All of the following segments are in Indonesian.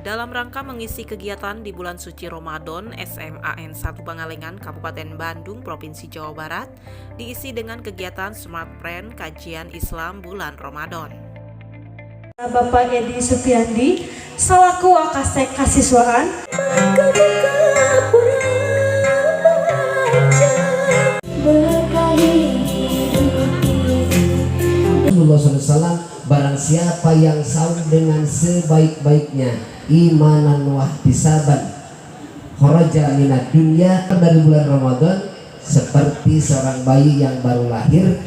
Dalam rangka mengisi kegiatan di bulan suci Ramadan, SMAN 1 Pangalengan, Kabupaten Bandung, Provinsi Jawa Barat, diisi dengan kegiatan Smart Friend Kajian Islam Bulan Ramadan. Bapak Edi Supiandi, selaku Wakasek Kasiswaan. Rasulullah SAW, barang siapa yang saum dengan sebaik-baiknya imanan wa ihtisaban kharaja minad dunya, dari bulan Ramadan seperti seorang bayi yang baru lahir,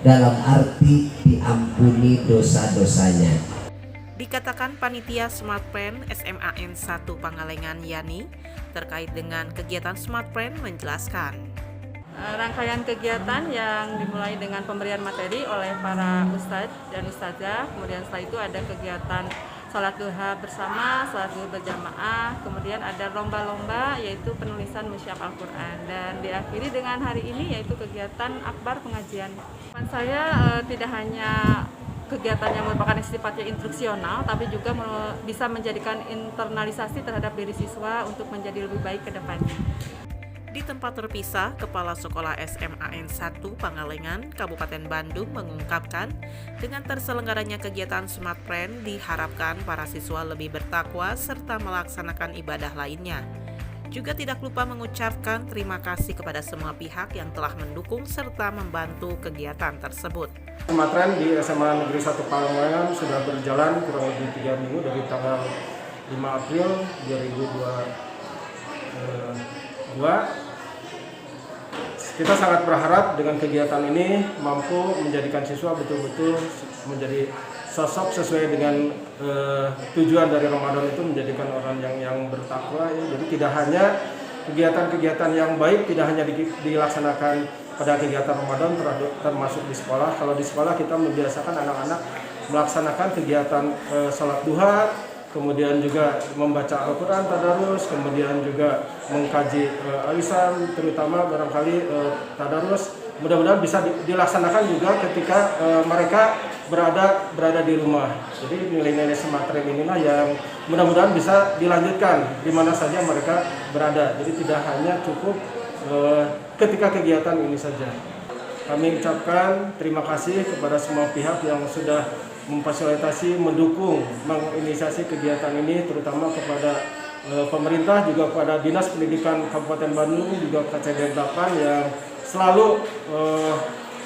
dalam arti diampuni dosa-dosanya. Dikatakan panitia Smart Friend SMAN 1 Pangalengan Yani terkait dengan kegiatan Smart Friend menjelaskan. Rangkaian kegiatan yang dimulai dengan pemberian materi oleh para ustadz dan ustazah, kemudian setelah itu ada kegiatan salat duha bersama, salat duha berjamaah, kemudian ada lomba-lomba yaitu penulisan musyaf Al-Quran, dan diakhiri dengan hari ini yaitu kegiatan akbar pengajian. Saya tidak hanya kegiatan yang merupakan sifatnya instruksional, tapi juga bisa menjadikan internalisasi terhadap diri siswa untuk menjadi lebih baik ke depannya. Di tempat terpisah, Kepala Sekolah SMAN 1 Pangalengan, Kabupaten Bandung mengungkapkan, dengan terselenggaranya kegiatan Smart Friend diharapkan para siswa lebih bertakwa serta melaksanakan ibadah lainnya. Juga tidak lupa mengucapkan terima kasih kepada semua pihak yang telah mendukung serta membantu kegiatan tersebut. Smart Friend di SMA Negeri 1 Pangalengan sudah berjalan kurang lebih 3 minggu dari tanggal 5 April 2022. Kita sangat berharap dengan kegiatan ini mampu menjadikan siswa betul-betul menjadi sosok sesuai dengan tujuan dari Ramadan itu, menjadikan orang yang bertakwa. Ya. Jadi tidak hanya kegiatan-kegiatan yang baik tidak hanya dilaksanakan pada kegiatan Ramadan termasuk di sekolah. Kalau di sekolah kita membiasakan anak-anak melaksanakan kegiatan sholat duha, kemudian juga membaca Al-Quran, tadarus, kemudian juga mengkaji alisan, terutama barangkali tadarus. Mudah-mudahan bisa dilaksanakan juga ketika mereka berada di rumah. Jadi nilai-nilai Smart Friend inilah yang mudah-mudahan bisa dilanjutkan di mana saja mereka berada. Jadi tidak hanya cukup ketika kegiatan ini saja. Kami ucapkan terima kasih kepada semua pihak yang sudah memfasilitasi, mendukung, menginisiasi kegiatan ini, terutama kepada pemerintah, juga kepada Dinas Pendidikan Kabupaten Bandung, juga KCD 8 yang selalu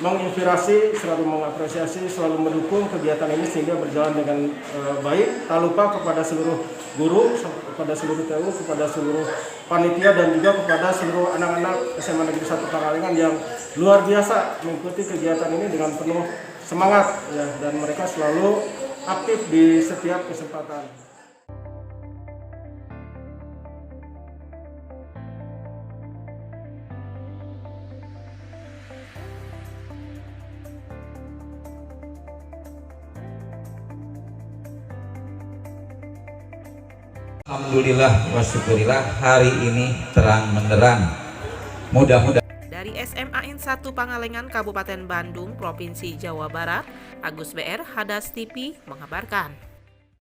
menginspirasi, selalu mengapresiasi, selalu mendukung kegiatan ini sehingga berjalan dengan baik. Tak lupa kepada seluruh guru, kepada seluruh TU, kepada seluruh panitia, dan juga kepada seluruh anak-anak SMA Negeri 1 Pangalengan yang luar biasa mengikuti kegiatan ini dengan penuh semangat, ya, dan mereka selalu aktif di setiap kesempatan. Alhamdulillah wa syukurillah, hari ini terang menderang. Mudah-mudahan. Dari SMAN 1 Pangalengan, Kabupaten Bandung, Provinsi Jawa Barat, Agus BR, Hadas TV mengabarkan.